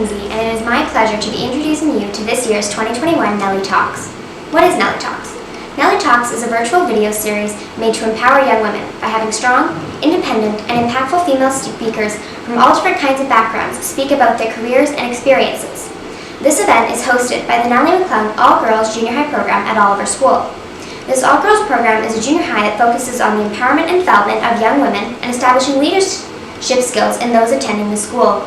Kinsey, and it is my pleasure to be introducing you to this year's 2021 Nellie Talks. What is Nellie Talks? Nellie Talks is a virtual video series made to empower young women by having strong, independent, and impactful female speakers from all different kinds of backgrounds speak about their careers and experiences. This event is hosted by the Nellie McClung All-Girls Junior High program at Oliver School. This all-girls program is a junior high that focuses on the empowerment and development of young women and establishing leadership skills in those attending the school.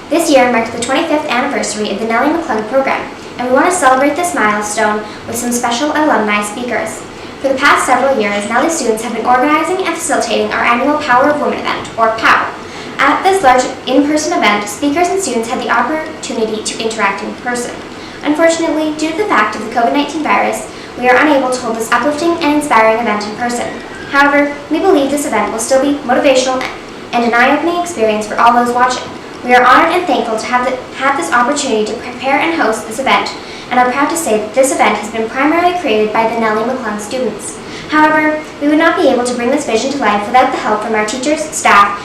This year marks the 25th anniversary of the Nellie McClung program, and we want to celebrate this milestone with some special alumni speakers. For the past several years, Nellie students have been organizing and facilitating our annual Power of Women event, or POW. At this large in-person event, speakers and students had the opportunity to interact in person. Unfortunately, due to the fact of the COVID-19 virus, we are unable to hold this uplifting and inspiring event in person. However, we believe this event will still be motivational and an eye-opening experience for all those watching. We are honored and thankful to have this opportunity to prepare and host this event, and are proud to say that this event has been primarily created by the Nellie McClung students. However, we would not be able to bring this vision to life without the help from our teachers, staff,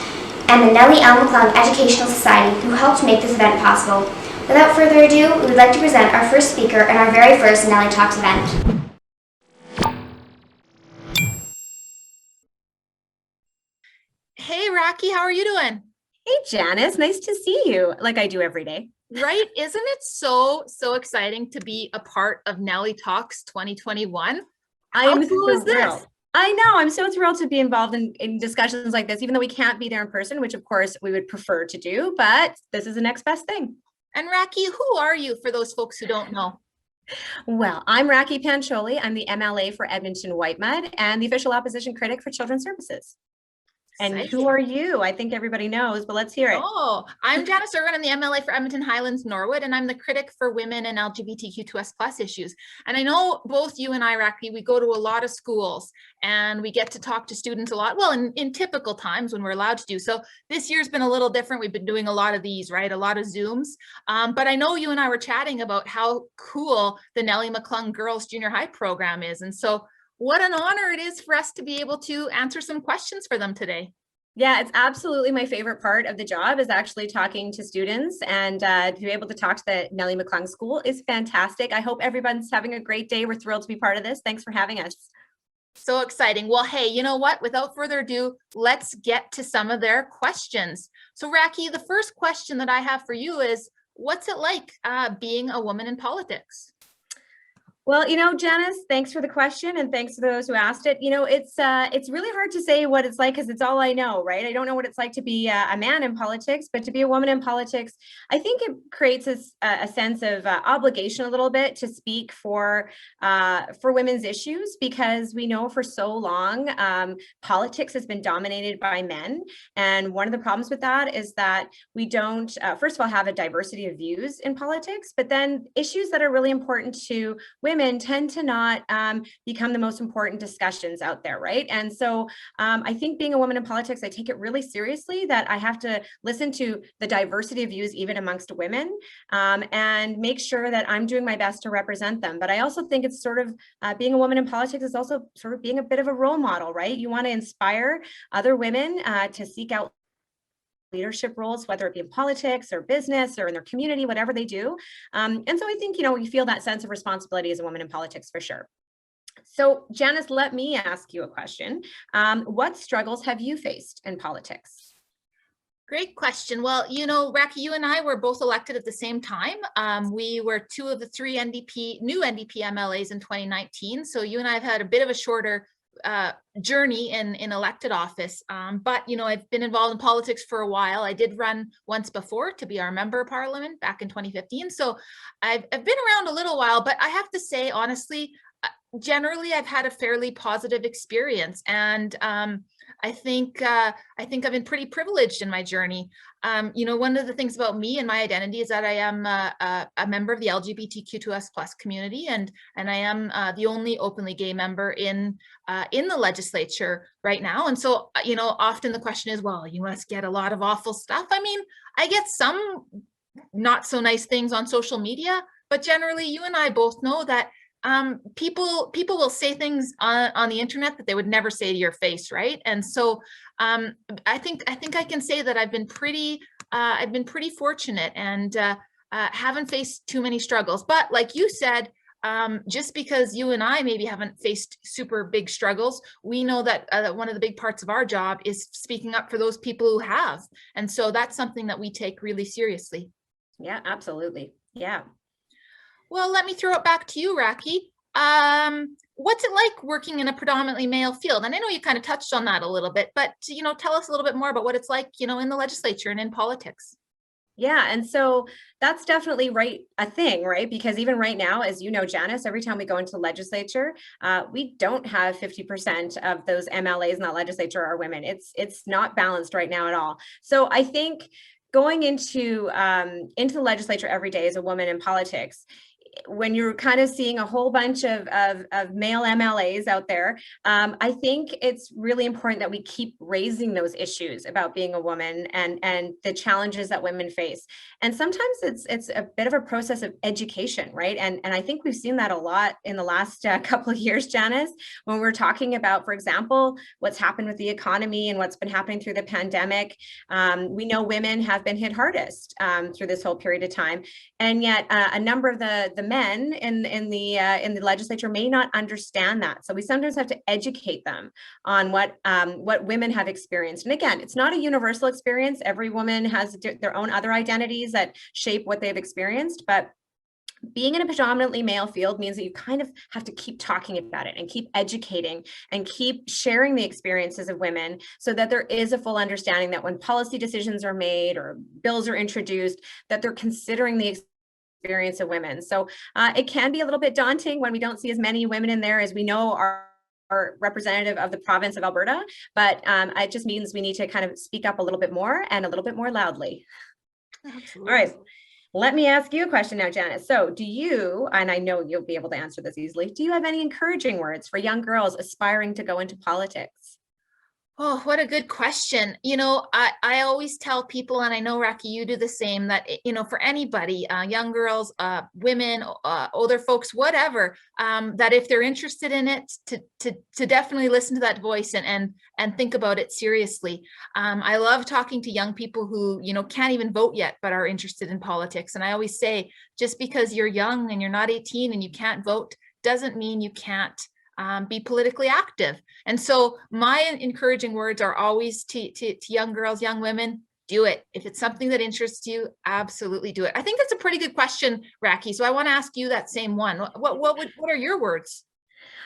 and the Nellie L. McClung Educational Society, who helped make this event possible. Without further ado, we would like to present our first speaker in our very first Nellie Talks event. Hey, Rakhi, how are you doing? Hey, Janis, nice to see you, like I do every day. Right? Isn't it so exciting to be a part of Nellie Talks 2021? I am cool is thrilled. this? I know, I'm so thrilled to be involved in discussions like this, even though we can't be there in person, which of course we would prefer to do, but this is the next best thing. And Rakhi, who are you for those folks who don't know? Well, I'm Rakhi Pancholi. I'm the MLA for Edmonton Whitemud and the official opposition critic for Children's Services. And who are you? I think everybody knows, but let's hear it. Oh, I'm Janis Irwin. I'm the MLA for Edmonton Highlands Norwood, and I'm the critic for women and LGBTQ2S+ issues. And I know both you and I, Rakhi, we go to a lot of schools and we get to talk to students a lot. Well, in typical times when we're allowed to do so. This year's been a little different. We've been doing a lot of these, right? A lot of Zooms. But I know you and I were chatting about how cool the Nellie McClung Girls Junior High program is. And so what an honor it is for us to be able to answer some questions for them today. Yeah, it's absolutely my favorite part of the job is actually talking to students, and to be able to talk to the Nellie McClung School is fantastic. I hope everyone's having a great day. We're thrilled to be part of this. Thanks for having us. So exciting. Well, hey, you know what? Without further ado, let's get to some of their questions. So Rakhi, the first question that I have for you is, what's it like being a woman in politics? Well, you know, Janis, thanks for the question, and thanks to those who asked it. You know, it's really hard to say what it's like because it's all I know, right? I don't know what it's like to be a man in politics, but to be a woman in politics, I think it creates a sense of obligation a little bit to speak for women's issues, because we know for so long politics has been dominated by men, and one of the problems with that is that we don't, first of all, have a diversity of views in politics, but then issues that are really important to women tend to not become the most important discussions out there, right? And so I think being a woman in politics, I take it really seriously that I have to listen to the diversity of views even amongst women, and make sure that I'm doing my best to represent them. But I also think it's sort of being a woman in politics is also sort of being a bit of a role model, right? You want to inspire other women to seek out leadership roles, whether it be in politics or business or in their community, whatever they do. And so I think, you know, you feel that sense of responsibility as a woman in politics for sure. So Janis, let me ask you a question. What struggles have you faced in politics? Great question. Well, you know, Rakhi, you and I were both elected at the same time. We were two of the three new NDP MLAs in 2019. So you and I have had a bit of a shorter journey in elected office, but you know, I've been involved in politics for a while. I did run once before to be our member of parliament back in 2015, so I've been around a little while. But I have to say, honestly, generally I've had a fairly positive experience, and I think I've been pretty privileged in my journey. You know, one of the things about me and my identity is that I am a member of the LGBTQ2S+ community, and I am the only openly gay member in the legislature right now. And so, you know, often the question is, well, you must get a lot of awful stuff. I mean, I get some not so nice things on social media, but generally, you and I both know that people will say things on the internet that they would never say to your face, right? And so I think I can say that I've been pretty fortunate, and haven't faced too many struggles. But like you said, just because you and I maybe haven't faced super big struggles, we know that one of the big parts of our job is speaking up for those people who have. And so that's something that we take really seriously. Yeah, absolutely. Yeah. Well, let me throw it back to you, Rakhi. What's it like working in a predominantly male field? And I know you kind of touched on that a little bit, but tell us a little bit more about what it's like, in the legislature and in politics. Yeah. And so that's definitely a thing, right? Because even right now, as you know, Janis, every time we go into the legislature, we don't have 50% of those MLAs in that legislature are women. It's not balanced right now at all. So I think going into the legislature every day as a woman in politics, when you're kind of seeing a whole bunch of male MLAs out there, I think it's really important that we keep raising those issues about being a woman and the challenges that women face. And sometimes it's a bit of a process of education, right? And I think we've seen that a lot in the last couple of years, Janis, when we're talking about, for example, what's happened with the economy and what's been happening through the pandemic. We know women have been hit hardest through this whole period of time. And yet a number of the men in the legislature may not understand that. So we sometimes have to educate them on what women have experienced. And again, it's not a universal experience. Every woman has their own other identities that shape what they've experienced. But being in a predominantly male field means that you kind of have to keep talking about it and keep educating and keep sharing the experiences of women so that there is a full understanding that when policy decisions are made or bills are introduced, that they're considering the experience of women. So it can be a little bit daunting when we don't see as many women in there as we know are representative of the province of Alberta, but it just means we need to kind of speak up a little bit more and a little bit more loudly. Absolutely. All right. Let me ask you a question now, Janis. So do you, and I know you'll be able to answer this easily, do you have any encouraging words for young girls aspiring to go into politics? Oh, what a good question. I always tell people, and I know, Rakhi, you do the same, that, for anybody, young girls, women, older folks, whatever, that if they're interested in it, to definitely listen to that voice and think about it seriously. I love talking to young people who, can't even vote yet, but are interested in politics. And I always say, just because you're young and you're not 18 and you can't vote, doesn't mean you can't be politically active. And so my encouraging words are always to young girls, young women, do it. If it's something that interests you, absolutely do it. I think that's a pretty good question, Rakhi. So I want to ask you that same one. What are your words?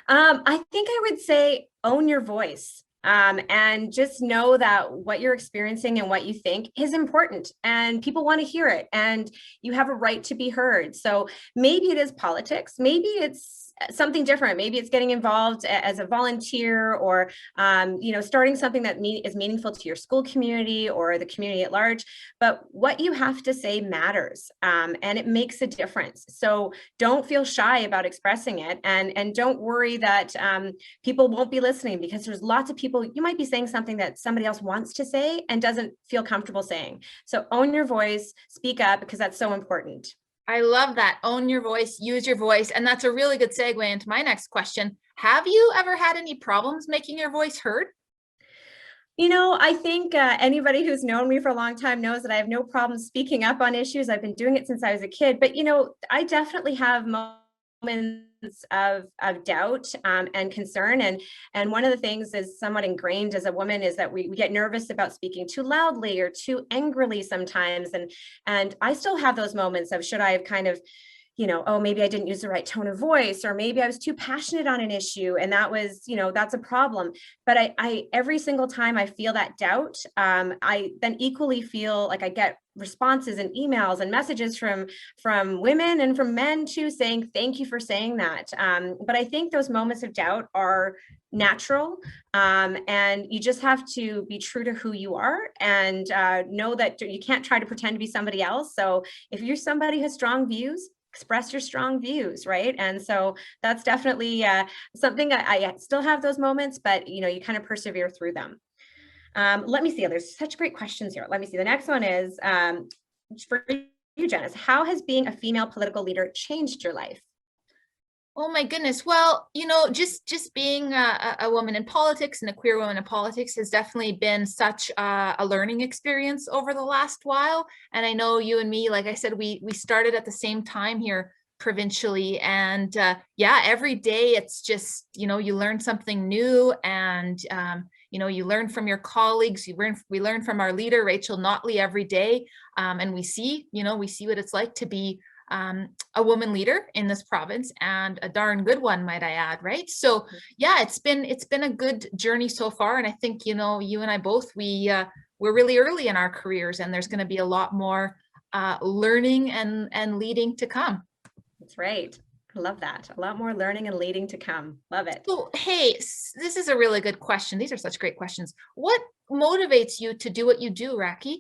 I think I would say own your voice. And just know that what you're experiencing and what you think is important and people want to hear it and you have a right to be heard. So maybe it is politics, maybe it's something different. Maybe it's getting involved as a volunteer or, starting something that is meaningful to your school community or the community at large. But what you have to say matters and it makes a difference. So don't feel shy about expressing it and don't worry that people won't be listening because there's lots of people, you might be saying something that somebody else wants to say and doesn't feel comfortable saying. So own your voice, speak up because that's so important. I love that. Own your voice, use your voice. And that's a really good segue into my next question. Have you ever had any problems making your voice heard? I think anybody who's known me for a long time knows that I have no problem speaking up on issues. I've been doing it since I was a kid, but I definitely have moments of doubt and concern. And one of the things is somewhat ingrained as a woman is that we get nervous about speaking too loudly or too angrily sometimes. And I still have those moments of should I have kind of, oh, maybe I didn't use the right tone of voice, or maybe I was too passionate on an issue. And that was, that's a problem. But I every single time I feel that doubt, I then equally feel like I get responses and emails and messages from women and from men too, saying, thank you for saying that. But I think those moments of doubt are natural. And you just have to be true to who you are and know that you can't try to pretend to be somebody else. So if you're somebody who has strong views, express your strong views, right? And so that's definitely something I still have those moments, but you kind of persevere through them. Let me see. There's such great questions here. Let me see. The next one is for you, Janis. How has being a female political leader changed your life? Oh my goodness. Well, just being a woman in politics and a queer woman in politics has definitely been such a learning experience over the last while. And I know you and me, like I said, we started at the same time here provincially, and yeah, every day it's just, you learn something new, and you learn from your colleagues. We learn from our leader, Rachel Notley, every day, and we see what it's like to be a woman leader in this province, and a darn good one, might I add, right? So yeah, it's been a good journey so far, and I think you and I both, we're really early in our careers, and there's going to be a lot more learning and leading to come. That's right. I love that. A lot more learning and leading to come. Love it. So hey, this is a really good question. These are such great questions. What motivates you to do what you do, Rakhi?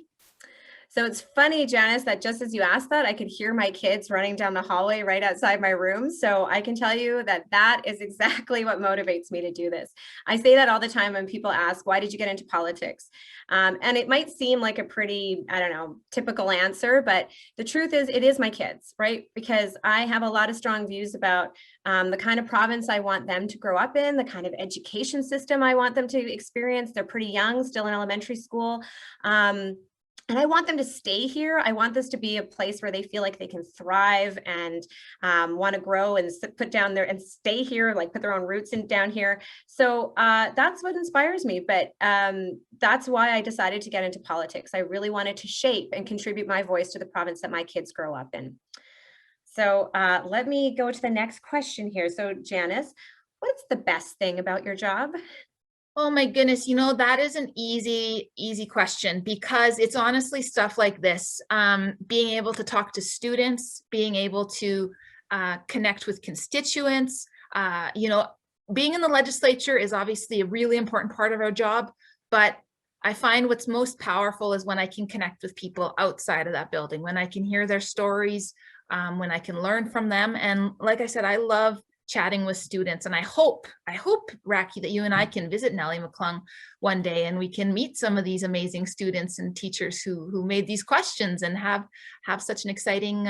So it's funny, Janis, that just as you asked that, I could hear my kids running down the hallway right outside my room. So I can tell you that that is exactly what motivates me to do this. I say that all the time when people ask, why did you get into politics? And it might seem like a pretty, I don't know, typical answer, but the truth is it is my kids, right? Because I have a lot of strong views about the kind of province I want them to grow up in, the kind of education system I want them to experience. They're pretty young, still in elementary school. And I want them to stay here. I want this to be a place where they feel like they can thrive and want to grow and put down there and stay here, like put their own roots in down here. So that's what inspires me. But that's why I decided to get into politics. I really wanted to shape and contribute my voice to the province that my kids grow up in. So let me go to the next question here. So Janis, what's the best thing about your job? Oh my goodness, that is an easy question, because it's honestly stuff like this. Being able to talk to students, being able to connect with constituents, being in the legislature is obviously a really important part of our job, but I find what's most powerful is when I can connect with people outside of that building, when I can hear their stories, when I can learn from them. And like I said, I love chatting with students, and I hope, Rakhi, that you and I can visit Nellie McClung one day, and we can meet some of these amazing students and teachers who made these questions, and have such an exciting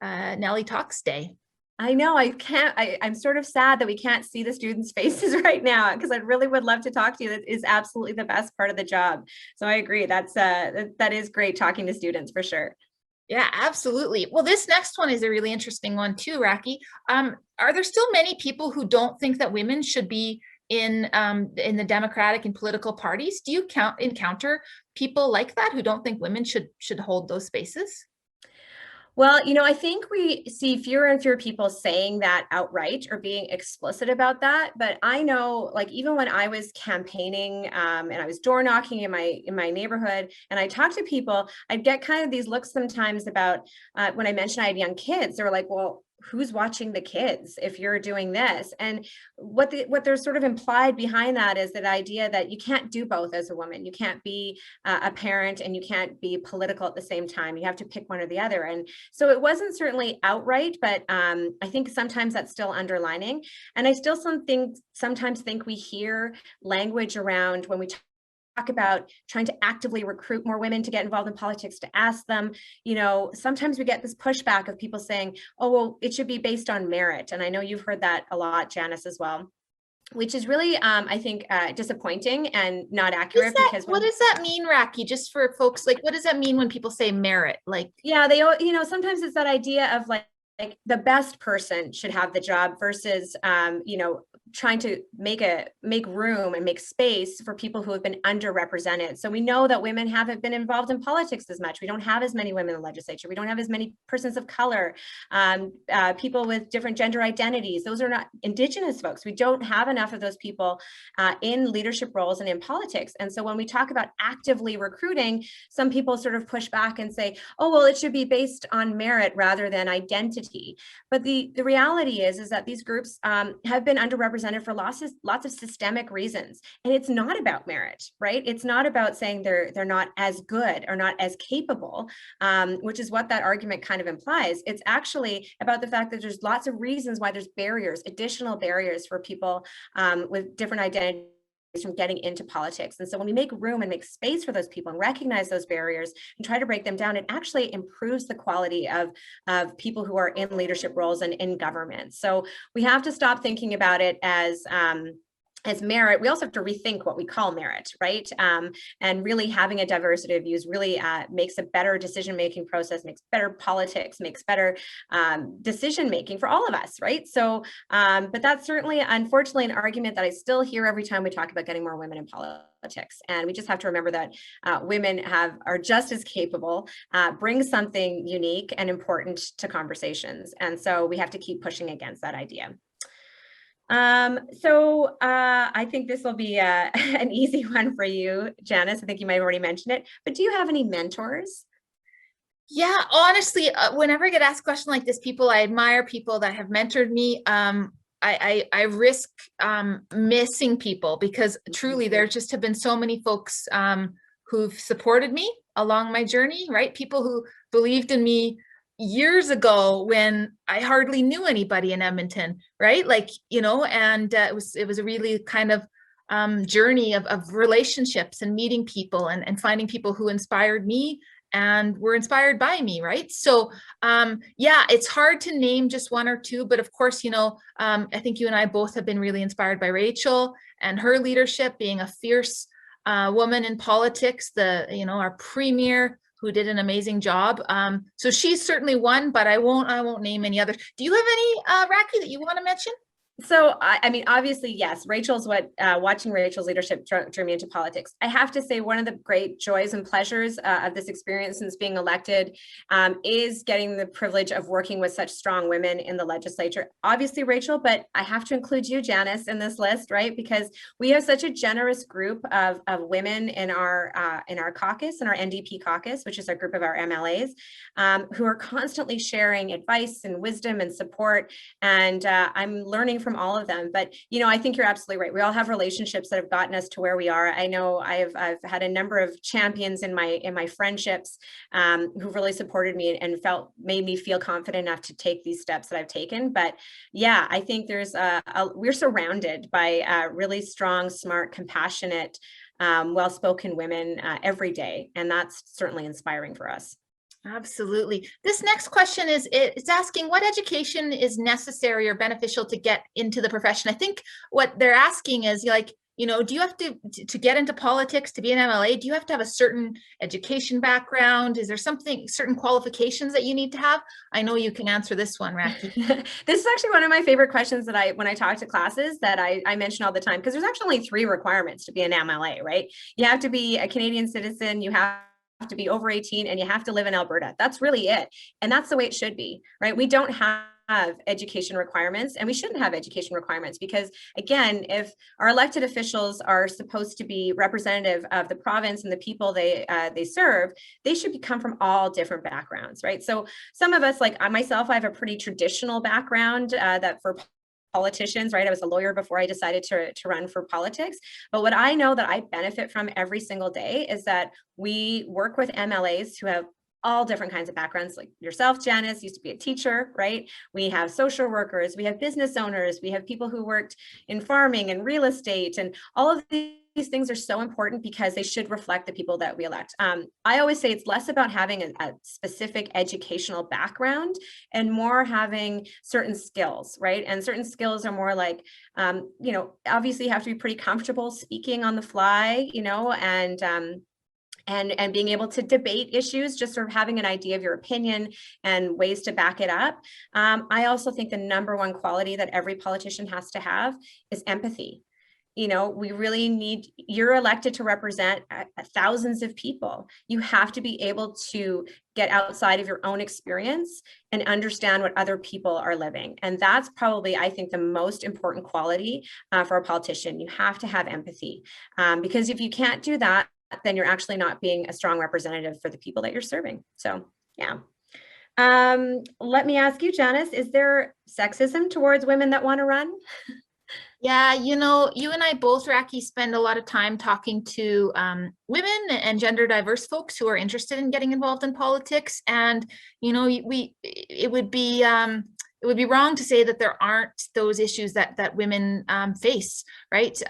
Nellie Talks Day. I know I'm sort of sad that we can't see the students' faces right now, because I really would love to talk to you. That is absolutely the best part of the job. So I agree. That is great, talking to students for sure. Yeah, absolutely. Well, this next one is a really interesting one too, Rakhi. Are there still many people who don't think that women should be in the Democratic and political parties? Do you encounter people like that who don't think women should hold those spaces? Well, I think we see fewer and fewer people saying that outright or being explicit about that. But I know, like, even when I was campaigning and I was door knocking in my neighborhood, and I talked to people, I'd get kind of these looks sometimes about when I mentioned I had young kids. They were like, well, who's watching the kids if you're doing this? And what there's sort of implied behind that is that idea that you can't do both as a woman. You can't be a parent and you can't be political at the same time. You have to pick one or the other. And so it wasn't certainly outright, but I think sometimes that's still underlining. And I still sometimes think we hear language around when we talk about trying to actively recruit more women to get involved in politics, to ask them, sometimes we get this pushback of people saying, oh, well, it should be based on merit. And I know you've heard that a lot, Janis, as well, which is really, I think, disappointing and not accurate. What does that mean, Rakhi? Just for folks, like, what does that mean when people say merit? Like, yeah, sometimes it's that idea of like the best person should have the job versus, trying to make room and make space for people who have been underrepresented. So we know that women haven't been involved in politics as much. We don't have as many women in the legislature. We don't have as many persons of color, people with different gender identities. Those are not Indigenous folks. We don't have enough of those people in leadership roles and in politics. And so when we talk about actively recruiting, some people sort of push back and say, oh, well, it should be based on merit rather than identity. But the reality is that these groups have been underrepresented for lots of systemic reasons. And it's not about merit, right? It's not about saying they're not as good or not as capable, which is what that argument kind of implies. It's actually about the fact that there's lots of reasons why there's additional barriers for people with different identities from getting into politics. And so when we make room and make space for those people and recognize those barriers and try to break them down, it actually improves the quality of people who are in leadership roles and in government. So we have to stop thinking about it as merit. We also have to rethink what we call merit, right? And really having a diversity of views really makes a better decision-making process, makes better politics, makes better decision-making for all of us, right? So, but that's certainly, unfortunately, an argument that I still hear every time we talk about getting more women in politics. And we just have to remember that women are just as capable, bring something unique and important to conversations. And so we have to keep pushing against that idea. I think this will be an easy one for you, Janis. I think you might have already mentioned it, but do you have any mentors? Yeah, honestly, whenever I get asked a question like this, I admire people that have mentored me. I risk missing people because truly there just have been so many folks who've supported me along my journey, right? People who believed in me years ago when I hardly knew anybody in Edmonton, right? Like, and it was a really kind of journey of relationships and meeting people and finding people who inspired me and were inspired by me, right? So yeah, it's hard to name just one or two, but of course, I think you and I both have been really inspired by Rachel and her leadership, being a fierce woman in politics, our premier, who did an amazing job. So she's certainly one, but I won't name any others. Do you have any, Rakhi, that you want to mention? So, I mean, obviously, yes, watching Rachel's leadership drew me into politics. I have to say one of the great joys and pleasures of this experience since being elected is getting the privilege of working with such strong women in the legislature. Obviously, Rachel, but I have to include you, Janis, in this list, right? Because we have such a generous group of women in our caucus, in our NDP caucus, which is our group of our MLAs, who are constantly sharing advice and wisdom and support. And I'm learning from all of them. But, I think you're absolutely right. We all have relationships that have gotten us to where we are. I know I've had a number of champions in my friendships who really supported me and made me feel confident enough to take these steps that I've taken. But yeah, I think we're surrounded by really strong, smart, compassionate, well-spoken women every day. And that's certainly inspiring for us. Absolutely. This next question it's asking what education is necessary or beneficial to get into the profession. I think what they're asking is do you have to get into politics, to be an MLA, do you have to have a certain education background? Is there certain qualifications that you need to have? I know you can answer this one, Rakhi. This is actually one of my favorite questions that when I talk to classes that I mention all the time, because there's actually only 3 requirements to be an MLA, right? You have to be a Canadian citizen, you have to be over 18, and you have to live in Alberta. That's really it. And that's the way it should be, right? We don't have education requirements, and we shouldn't have education requirements because, again, if our elected officials are supposed to be representative of the province and the people they serve, they should come from all different backgrounds, right? So some of us, like myself, I have a pretty traditional background that for politicians, right? I was a lawyer before I decided to run for politics. But what I know that I benefit from every single day is that we work with MLAs who have all different kinds of backgrounds, like yourself, Janis, used to be a teacher, right? We have social workers, we have business owners, we have people who worked in farming and real estate, and all of these things are so important because they should reflect the people that we elect. I always say it's less about having a specific educational background and more having certain skills, right? And certain skills are more like, obviously you have to be pretty comfortable speaking on the fly, and being able to debate issues, just sort of having an idea of your opinion and ways to back it up. I also think the number one quality that every politician has to have is empathy. We really you're elected to represent thousands of people. You have to be able to get outside of your own experience and understand what other people are living. And that's probably, I think, the most important quality for a politician. You have to have empathy because if you can't do that, then you're actually not being a strong representative for the people that you're serving. So, yeah. Let me ask you, Janis, is there sexism towards women that want to run? Yeah, you and I both, Rakhi, spend a lot of time talking to women and gender diverse folks who are interested in getting involved in politics. And, it would be it would be wrong to say that there aren't those issues that women face, right?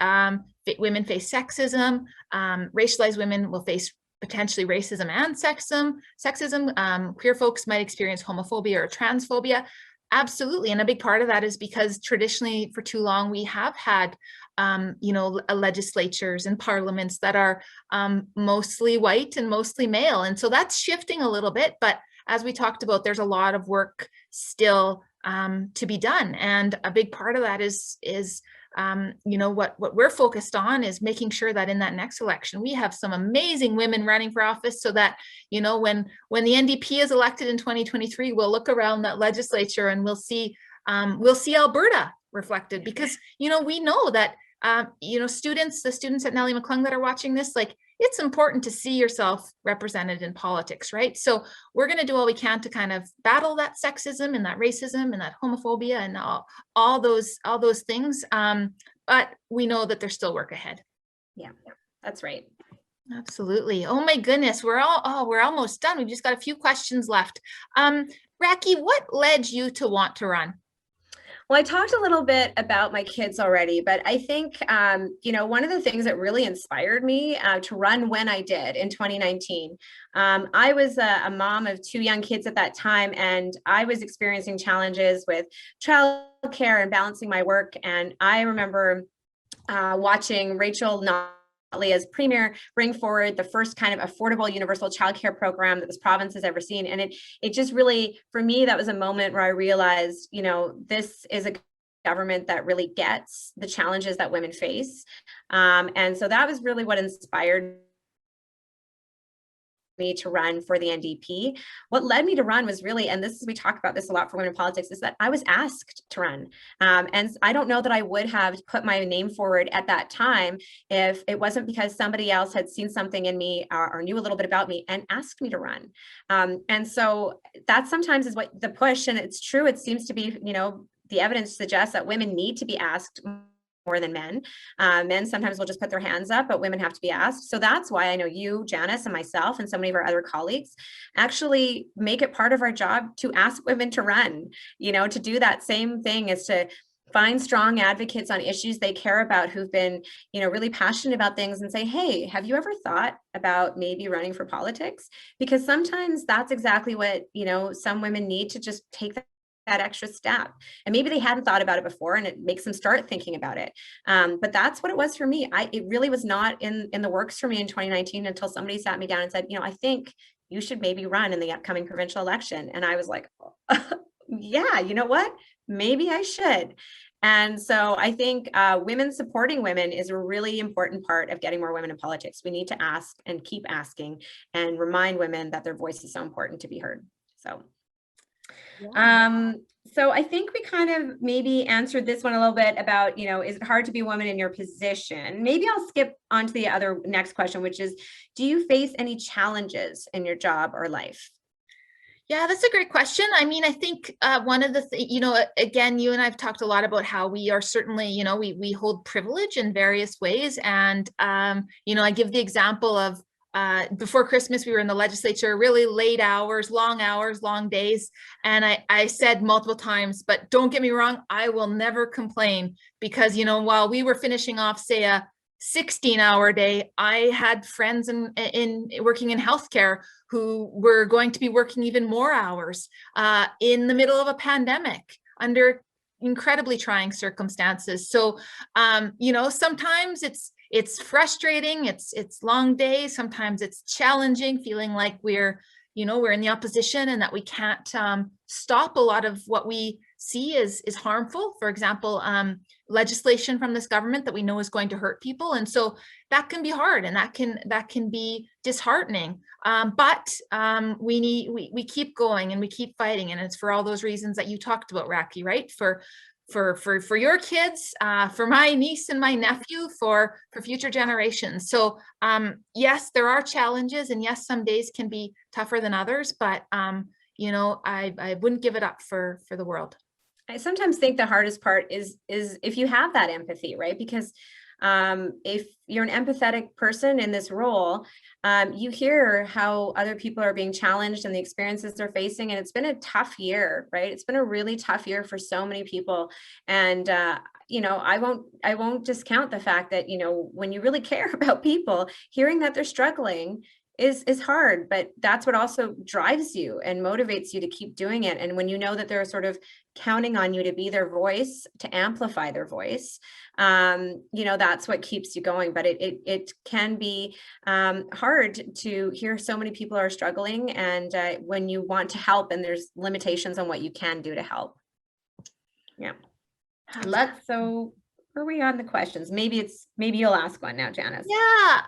Women face sexism. Racialized women will face potentially racism and sexism. Queer folks might experience homophobia or transphobia. Absolutely. And a big part of that is because traditionally for too long, we have had, legislatures and parliaments that are mostly white and mostly male. And so that's shifting a little bit. But as we talked about, there's a lot of work still to be done. And a big part of that is what we're focused on is making sure that in that next election, we have some amazing women running for office so that, when the NDP is elected in 2023, we'll look around that legislature and we'll see Alberta reflected, because, we know that, the students at Nellie McClung that are watching this, it's important to see yourself represented in politics, right? So we're going to do all we can to kind of battle that sexism and that racism and that homophobia and all those things. But we know that there's still work ahead. Yeah, that's right. Absolutely. Oh my goodness, we're almost done. We've just got a few questions left. Rakhi, what led you to want to run? Well, I talked a little bit about my kids already, but I think, one of the things that really inspired me to run when I did in 2019, I was a mom of 2 young kids at that time, and I was experiencing challenges with childcare and balancing my work. And I remember watching Rachel as Premier bring forward the first kind of affordable universal childcare program that this province has ever seen. And it just really, for me, that was a moment where I realized, this is a government that really gets the challenges that women face. And so that was really what inspired me to run for the NDP. What led me to run was really, and we talk about this a lot for women in politics, is that I was asked to run. And I don't know that I would have put my name forward at that time if it wasn't because somebody else had seen something in me or knew a little bit about me and asked me to run. And so that sometimes is what the push, and it's true, it seems to be, the evidence suggests that women need to be asked more than men. Men sometimes will just put their hands up, but women have to be asked. So that's why I know you, Janis, and myself, and so many of our other colleagues actually make it part of our job to ask women to run, to do that same thing, is to find strong advocates on issues they care about who've been, really passionate about things, and say, hey, have you ever thought about maybe running for politics? Because sometimes that's exactly what, some women need to just take that extra step. And maybe they hadn't thought about it before, and it makes them start thinking about it. But that's what it was for me. It really was not in the works for me in 2019 until somebody sat me down and said, I think you should maybe run in the upcoming provincial election. And I was like, yeah, you know what? Maybe I should. And so I think women supporting women is a really important part of getting more women in politics. We need to ask and keep asking and remind women that their voice is so important to be heard. So. Yeah. So I think we kind of maybe answered this one a little bit about, is it hard to be a woman in your position? Maybe I'll skip on to the next question, which is, do you face any challenges in your job or life? Yeah, that's a great question. I mean, I think one of the again, you and I've talked a lot about how we are certainly, we hold privilege in various ways. And, I give the example of before Christmas, we were in the legislature, really late hours, long days. And I said multiple times, but don't get me wrong, I will never complain, because, while we were finishing off, say, a 16-hour day, I had friends in working in healthcare who were going to be working even more hours in the middle of a pandemic under incredibly trying circumstances. So, sometimes it's frustrating, it's long days, sometimes it's challenging, feeling like we're in the opposition and that we can't stop a lot of what we see is harmful. For example, legislation from this government that we know is going to hurt people. And so that can be hard, and that can be disheartening. But we keep going and we keep fighting. And it's for all those reasons that you talked about, Rakhi, right? For your kids, for my niece and my nephew, for future generations. So yes, there are challenges, and yes, some days can be tougher than others, but I wouldn't give it up for the world. I sometimes think the hardest part is if you have that empathy, right? Because If you're an empathetic person in this role, you hear how other people are being challenged and the experiences they're facing. And it's been a tough year, right? It's been a really tough year for so many people. And, I won't discount the fact that, when you really care about people, hearing that they're struggling is hard, but that's what also drives you and motivates you to keep doing it. And when you know that they're sort of counting on you to be their voice, to amplify their voice, that's what keeps you going. But it can be hard to hear so many people are struggling, and when you want to help and there's limitations on what you can do to help. Yeah. So where are we on the questions? Maybe you'll ask one now, Janis. Yeah.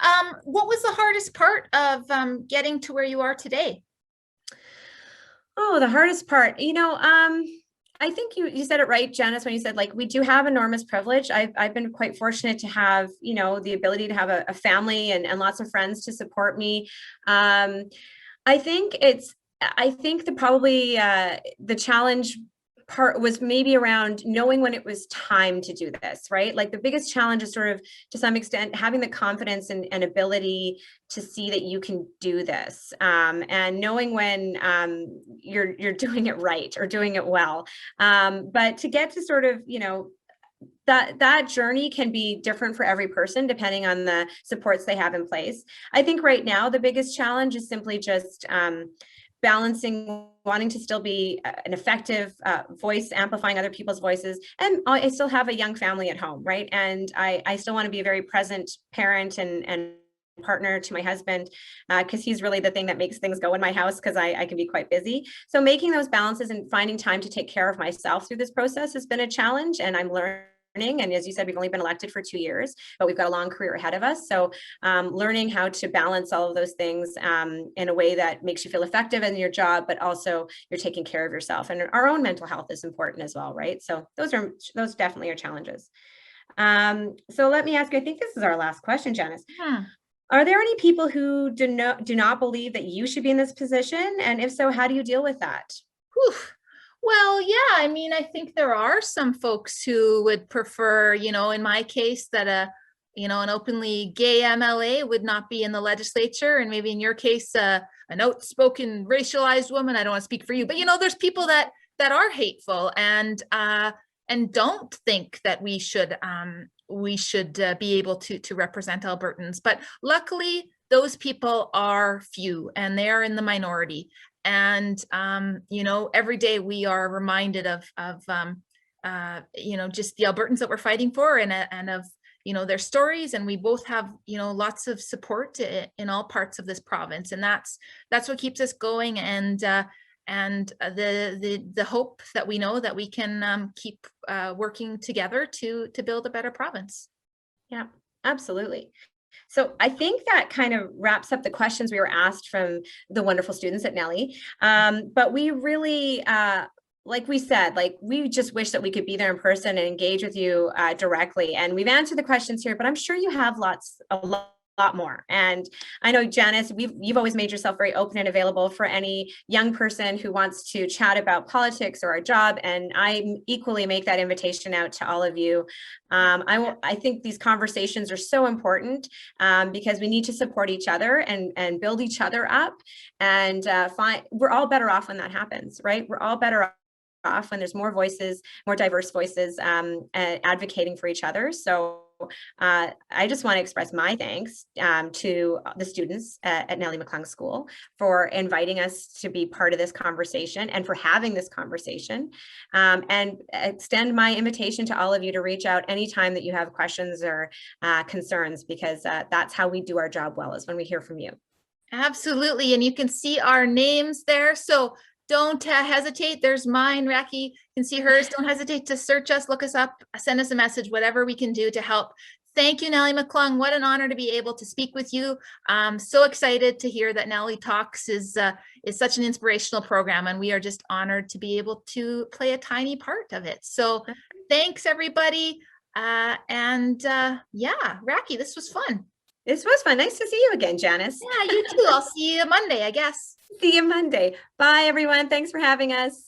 What was the hardest part of getting to where you are today? Oh, the hardest part, I think you said it right, Janis, when you said, like, we do have enormous privilege. I've been quite fortunate to have, the ability to have a family and lots of friends to support me. I think the challenge part was maybe around knowing when it was time to do this, right? Like, the biggest challenge is sort of, to some extent, having the confidence and ability to see that you can do this, and knowing when you're doing it right or doing it well. But to get to sort of, that journey can be different for every person depending on the supports they have in place. I think right now the biggest challenge is simply just balancing wanting to still be an effective voice, amplifying other people's voices. And I still have a young family at home, right? And I still want to be a very present parent and partner to my husband, because he's really the thing that makes things go in my house, because I can be quite busy. So making those balances and finding time to take care of myself through this process has been a challenge, and I'm learning. And as you said, we've only been elected for 2 years, but we've got a long career ahead of us. So learning how to balance all of those things in a way that makes you feel effective in your job, but also you're taking care of yourself. And our own mental health is important as well, right? So those definitely are challenges. So let me ask you, I think this is our last question, Janis. Are there any people who do not believe that you should be in this position? And if so, how do you deal with that? Whew. Well, yeah, I mean, I think there are some folks who would prefer, in my case, that an openly gay MLA would not be in the legislature. And maybe in your case, an outspoken racialized woman. I don't want to speak for you, but there's people that are hateful and don't think that we should be able to represent Albertans. But luckily, those people are few and they are in the minority. And, every day we are reminded of just the Albertans that we're fighting for and of, their stories. And we both have, lots of support in all parts of this province. And that's what keeps us going. And the hope that we know that we can keep working together to build a better province. Yeah, absolutely. So I think that kind of wraps up the questions we were asked from the wonderful students at Nellie. But we really, like we said, we just wish that we could be there in person and engage with you directly. And we've answered the questions here, but I'm sure you have a lot more. And I know, Janis, you've always made yourself very open and available for any young person who wants to chat about politics or our job. And I equally make that invitation out to all of you. I think these conversations are so important because we need to support each other and build each other up. And we're all better off when that happens, right? We're all better off when there's more voices, more diverse voices advocating for each other. So I just want to express my thanks to the students at Nellie McClung School for inviting us to be part of this conversation and for having this conversation, and extend my invitation to all of you to reach out anytime that you have questions or concerns, because that's how we do our job well, is when we hear from you. Absolutely. And you can see our names there. So don't hesitate. There's mine, Rakhi. You can see hers. Don't hesitate to search us, look us up, send us a message, whatever we can do to help. Thank you, Nellie McClung. What an honor to be able to speak with you. I'm so excited to hear that Nellie Talks is such an inspirational program, and we are just honored to be able to play a tiny part of it. So thanks, everybody. Yeah, Rakhi, this was fun. This was fun. Nice to see you again, Janis. Yeah, you too. I'll see you Monday, I guess. See you Monday. Bye, everyone. Thanks for having us.